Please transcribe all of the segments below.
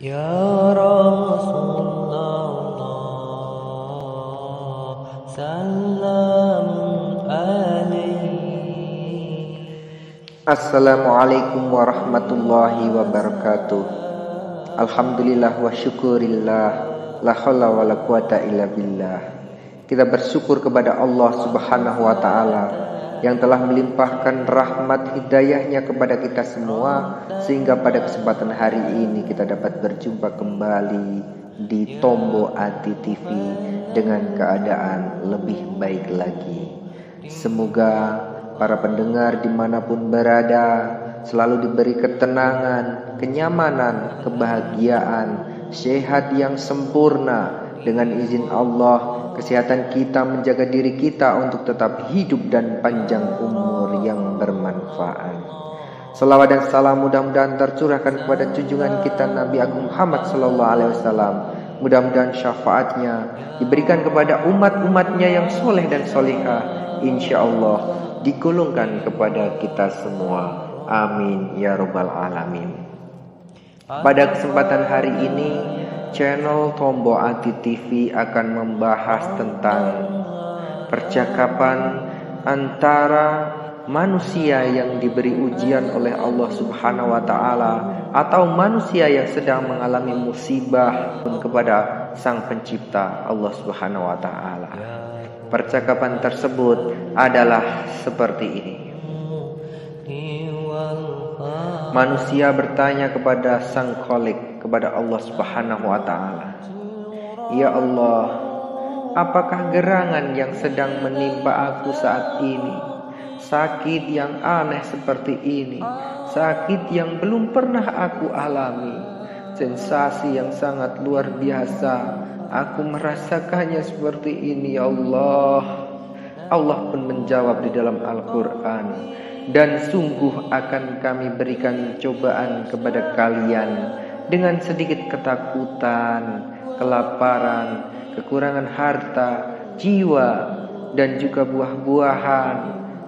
Ya Rasulullah, salamun alaik. Assalamualaikum warahmatullahi wabarakatuh. Alhamdulillah wa syukurillah. La haula wa la quwata illa billah. Kita bersyukur kepada Allah Subhanahu wa taala yang telah melimpahkan rahmat hidayahnya kepada kita semua, sehingga pada kesempatan hari ini kita dapat berjumpa kembali di Tombo Ati TV dengan keadaan lebih baik lagi. Semoga para pendengar dimanapun berada selalu diberi ketenangan, kenyamanan, kebahagiaan, sehat yang sempurna. Dengan izin Allah, kesehatan kita, menjaga diri kita untuk tetap hidup dan panjang umur yang bermanfaat. Salawat dan salam mudah-mudahan tercurahkan kepada junjungan kita Nabi Agung Muhammad SAW. Mudah-mudahan syafaatnya diberikan kepada umat-umatnya yang soleh dan solihah, insya Allah digolongkan kepada kita semua. Amin ya robbal alamin. Pada kesempatan hari ini, channel Tombo Ati TV akan membahas tentang percakapan antara manusia yang diberi ujian oleh Allah Subhanahu wa taala atau manusia yang sedang mengalami musibah kepada Sang Pencipta Allah Subhanahu wa taala. Percakapan tersebut adalah seperti ini. Manusia bertanya kepada Sang Khalik, kepada Allah Subhanahu wa taala, "Ya Allah, apakah gerangan yang sedang menimpa aku saat ini? Sakit yang aneh seperti ini, sakit yang belum pernah aku alami, sensasi yang sangat luar biasa. Aku merasakannya seperti ini, ya Allah." Allah pun menjawab di dalam Al-Quran, "Dan sungguh akan kami berikan cobaan kepada kalian dengan sedikit ketakutan, kelaparan, kekurangan harta, jiwa, dan juga buah-buahan,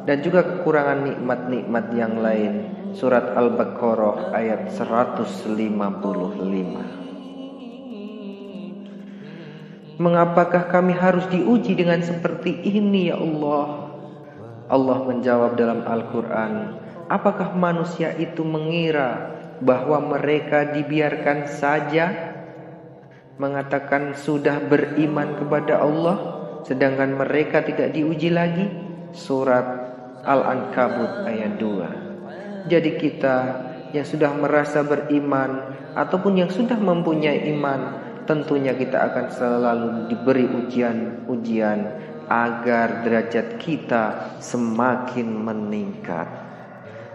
dan juga kekurangan nikmat-nikmat yang lain." Surat Al-Baqarah ayat 155. Mengapakah kami harus diuji dengan seperti ini, ya Allah? Allah menjawab dalam Al-Quran, "Apakah manusia itu mengira bahwa mereka dibiarkan saja mengatakan sudah beriman kepada Allah, sedangkan mereka tidak diuji lagi?" Surat Al-Ankabut ayat 2. Jadi kita yang sudah merasa beriman ataupun yang sudah mempunyai iman, tentunya kita akan selalu diberi ujian-ujian agar derajat kita semakin meningkat.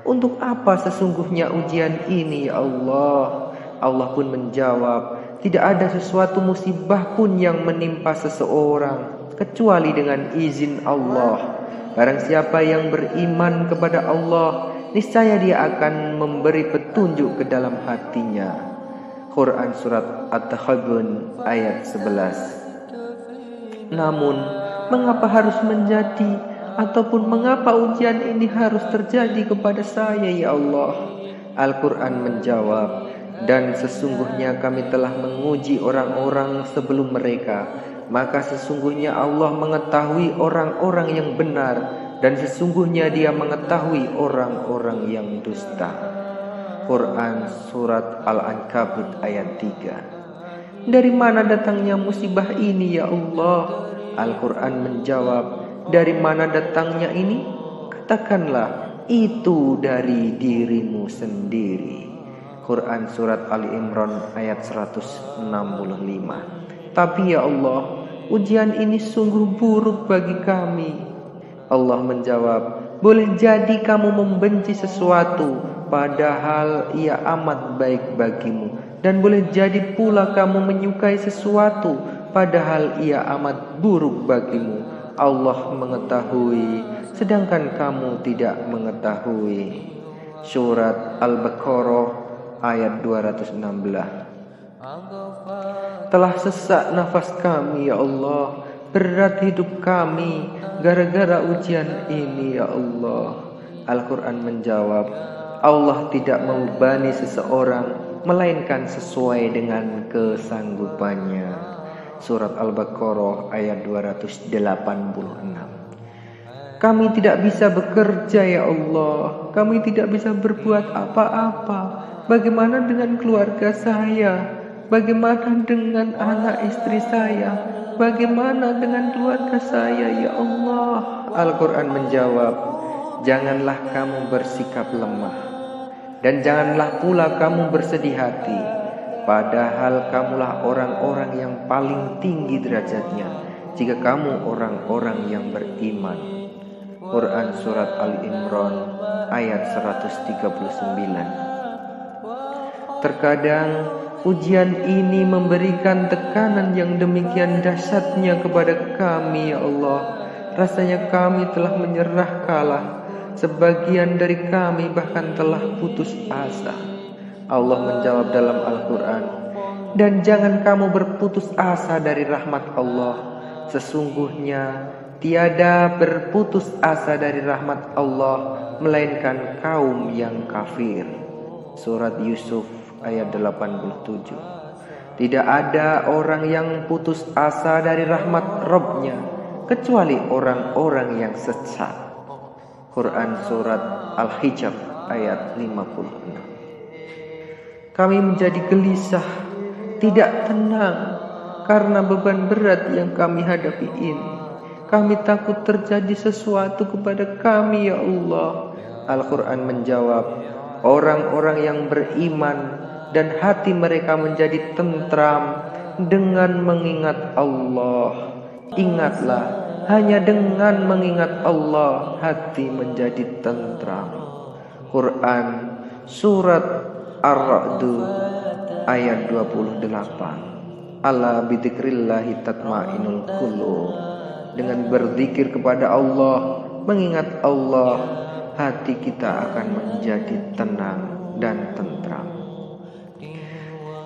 Untuk apa sesungguhnya ujian ini, ya Allah? Allah pun menjawab, tidak ada sesuatu musibah pun yang menimpa seseorang kecuali dengan izin Allah. Barang siapa yang beriman kepada Allah, niscaya dia akan memberi petunjuk ke dalam hatinya. Quran surat At-Taghabun ayat 11. Namun, mengapa harus menjadi ataupun mengapa ujian ini harus terjadi kepada saya, ya Allah? Al-Quran menjawab, "Dan sesungguhnya kami telah menguji orang-orang sebelum mereka, maka sesungguhnya Allah mengetahui orang-orang yang benar, dan sesungguhnya Dia mengetahui orang-orang yang dusta." Quran surat Al-Ankabut ayat 3. Dari mana datangnya musibah ini, ya Allah? Al-Quran menjawab, dari mana datangnya ini? Katakanlah, itu dari dirimu sendiri. Quran surat Ali Imran ayat 165. Tapi ya Allah, ujian ini sungguh buruk bagi kami. Allah menjawab, boleh jadi kamu membenci sesuatu padahal ia amat baik bagimu, dan boleh jadi pula kamu menyukai sesuatu padahal ia amat buruk bagimu. Allah mengetahui sedangkan kamu tidak mengetahui. Surat Al-Baqarah ayat 216. Telah sesak nafas kami, ya Allah, berat hidup kami gara-gara ujian ini, ya Allah. Al-Quran menjawab, Allah tidak membebani seseorang melainkan sesuai dengan kesanggupannya. Surat Al-Baqarah ayat 286. Kami tidak bisa bekerja ya Allah, kami tidak bisa berbuat apa-apa. Bagaimana dengan keluarga saya? Bagaimana dengan anak istri saya? Bagaimana dengan keluarga saya ya Allah? Al-Quran menjawab, janganlah kamu bersikap lemah, dan janganlah pula kamu bersedih hati, padahal kamulah orang-orang yang paling tinggi derajatnya jika kamu orang-orang yang beriman. Quran Surat Al-Imran ayat 139. Terkadang ujian ini memberikan tekanan yang demikian dahsyatnya kepada kami ya Allah. Rasanya kami telah menyerah kalah. Sebagian dari kami bahkan telah putus asa. Allah menjawab dalam Al-Quran, dan jangan kamu berputus asa dari rahmat Allah. Sesungguhnya tiada berputus asa dari rahmat Allah melainkan kaum yang kafir. Surat Yusuf ayat 87. Tidak ada orang yang putus asa dari rahmat Rabb-Nya kecuali orang-orang yang sesat. Quran Surat Al-Hijr ayat 56. Kami menjadi gelisah, tidak tenang karena beban berat yang kami hadapi ini. Kami takut terjadi sesuatu kepada kami ya Allah. Al-Quran menjawab, orang-orang yang beriman dan hati mereka menjadi tentram dengan mengingat Allah. Ingatlah, hanya dengan mengingat Allah hati menjadi tentram. Quran Surat Ar-Ra'd ayat 28. Ala bidzikrillahi tatma'innul qulub. Dengan berzikir kepada Allah, mengingat Allah, hati kita akan menjadi tenang dan tentram.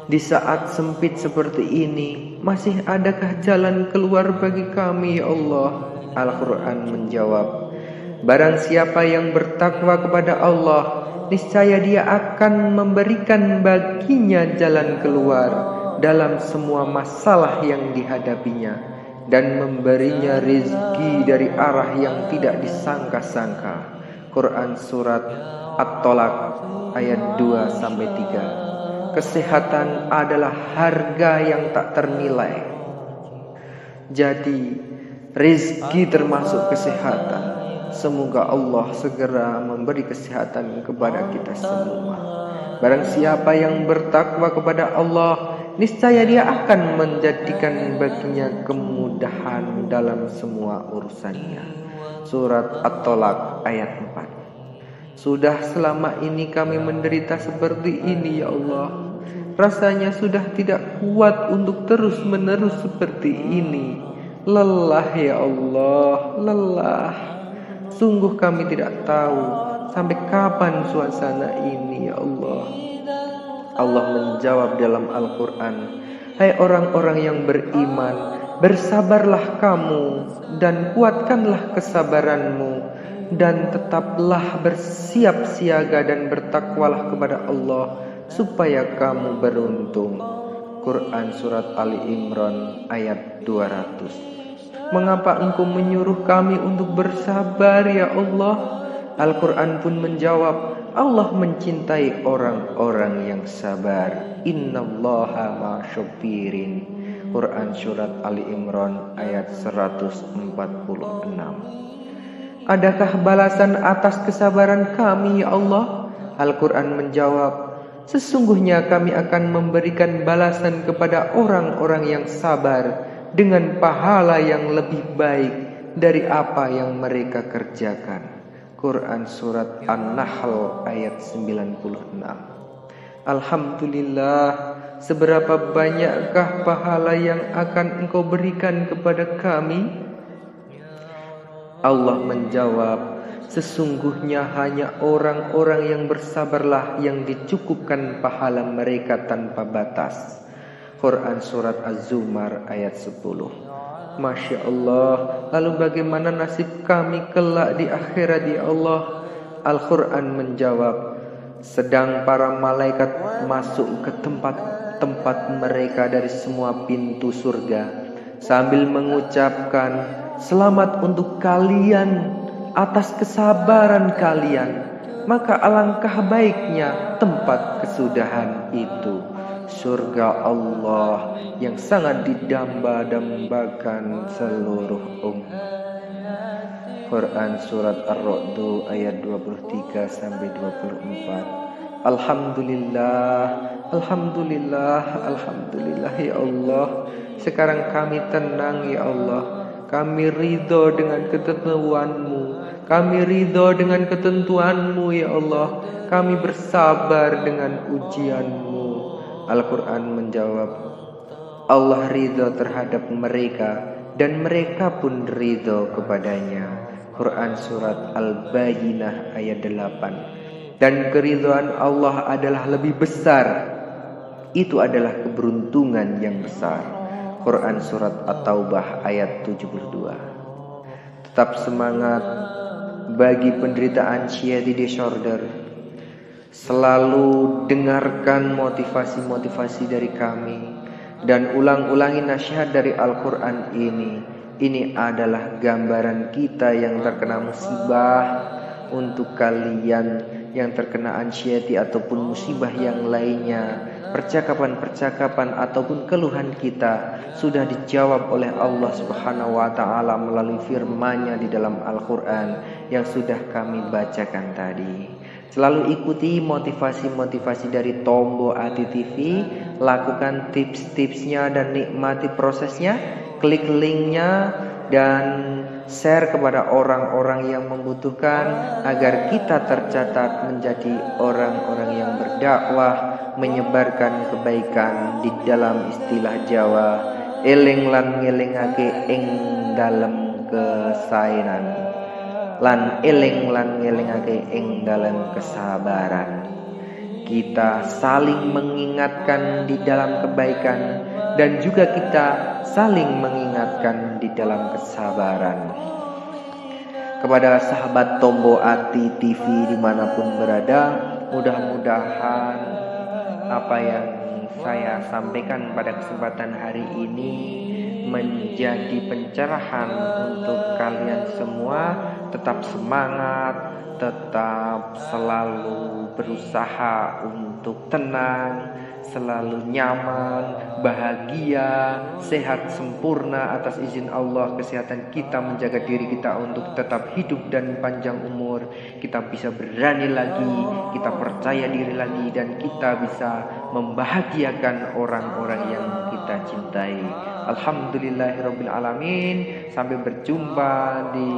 Di saat sempit seperti ini, masih adakah jalan keluar bagi kami ya Allah? Al-Quran menjawab, barang siapa yang bertakwa kepada Allah, niscaya dia akan memberikan baginya jalan keluar dalam semua masalah yang dihadapinya, dan memberinya rizki dari arah yang tidak disangka-sangka. Quran Surat At-Tolak ayat 2-3. Kesehatan adalah harga yang tak ternilai. Jadi rizki termasuk kesehatan. Semoga Allah segera memberi kesehatan kepada kita semua. Barang siapa yang bertakwa kepada Allah, niscaya dia akan menjadikan baginya kemudahan dalam semua urusannya. Surat At-Tolak ayat 4. Sudah selama ini kami menderita seperti ini ya Allah. Rasanya sudah tidak kuat untuk terus-menerus seperti ini. Lelah ya Allah, lelah. Sungguh kami tidak tahu sampai kapan suasana ini ya Allah. Allah menjawab dalam Al-Quran, hai orang-orang yang beriman, bersabarlah kamu dan kuatkanlah kesabaranmu, dan tetaplah bersiap siaga dan bertakwalah kepada Allah supaya kamu beruntung. Quran Surat Ali Imran ayat 200. Mengapa engkau menyuruh kami untuk bersabar ya Allah? Al-Quran pun menjawab, Allah mencintai orang-orang yang sabar. Innallaha ma'asyabirin. Quran Surat Ali Imran ayat 146. Adakah balasan atas kesabaran kami ya Allah? Al-Quran menjawab, sesungguhnya kami akan memberikan balasan kepada orang-orang yang sabar dengan pahala yang lebih baik dari apa yang mereka kerjakan. Quran Surat An-Nahl ayat 96. Alhamdulillah, seberapa banyakkah pahala yang akan engkau berikan kepada kami? Allah menjawab, sesungguhnya hanya orang-orang yang bersabarlah yang dicukupkan pahala mereka tanpa batas. Quran Surat Az-Zumar ayat 10. Masya Allah, lalu bagaimana nasib kami kelak di akhirat ya Allah? Al-Quran menjawab, sedang para malaikat masuk ke tempat-tempat mereka dari semua pintu surga sambil mengucapkan, "Selamat untuk kalian atas kesabaran kalian." Maka alangkah baiknya tempat kesudahan itu, surga Allah yang sangat didamba-dambakan seluruh umat. Quran Surat Ar-Ra'd ayat 23 sampai 24. Alhamdulillah, Alhamdulillah, Alhamdulillah ya Allah. Sekarang kami tenang ya Allah. Kami ridho dengan ketentuan-Mu. Kami ridho dengan ketentuan-Mu ya Allah. Kami bersabar dengan ujian-Mu. Al-Quran menjawab, Allah ridho terhadap mereka dan mereka pun ridho kepadanya. Quran Surat Al-Bayyinah ayat 8. Dan keridhaan Allah adalah lebih besar. Itu adalah keberuntungan yang besar. Quran Surat At-Taubah ayat 72. Tetap semangat bagi penderitaan anxiety disorder. Selalu dengarkan motivasi-motivasi dari kami dan ulang-ulangi nasihat dari Al-Quran ini. Ini adalah gambaran kita yang terkena musibah. Untuk kalian yang terkena anxiety ataupun musibah yang lainnya, percakapan-percakapan ataupun keluhan kita sudah dijawab oleh Allah Subhanahu wa Ta'ala melalui firman-Nya di dalam Al-Quran yang sudah kami bacakan tadi. Selalu ikuti motivasi-motivasi dari Tombo Ati TV, lakukan tips-tipsnya dan nikmati prosesnya, klik linknya dan share kepada orang-orang yang membutuhkan agar kita tercatat menjadi orang-orang yang berdakwah, menyebarkan kebaikan. Di dalam istilah Jawa, eling lan ngelingake ing dalem kesaenan, lan eling lan ngelingake ing dalam kesabaran. Kita saling mengingatkan di dalam kebaikan dan juga kita saling mengingatkan di dalam kesabaran. Kepada sahabat Tombo Ati TV dimanapun berada, mudah-mudahan apa yang saya sampaikan pada kesempatan hari ini menjadi pencerahan untuk kalian semua. Tetap semangat, tetap selalu berusaha untuk tenang, selalu nyaman, bahagia, sehat sempurna atas izin Allah. Kesehatan kita menjaga diri kita untuk tetap hidup dan panjang umur. Kita bisa berani lagi, kita percaya diri lagi, dan kita bisa membahagiakan orang-orang yang kita cintai. Alhamdulillahirabbil alamin. Sampai berjumpa di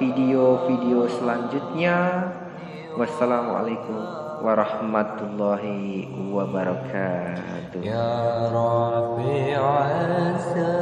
video-video selanjutnya. Wassalamualaikum warahmatullahi wabarakatuh. Ya Rabbi Azza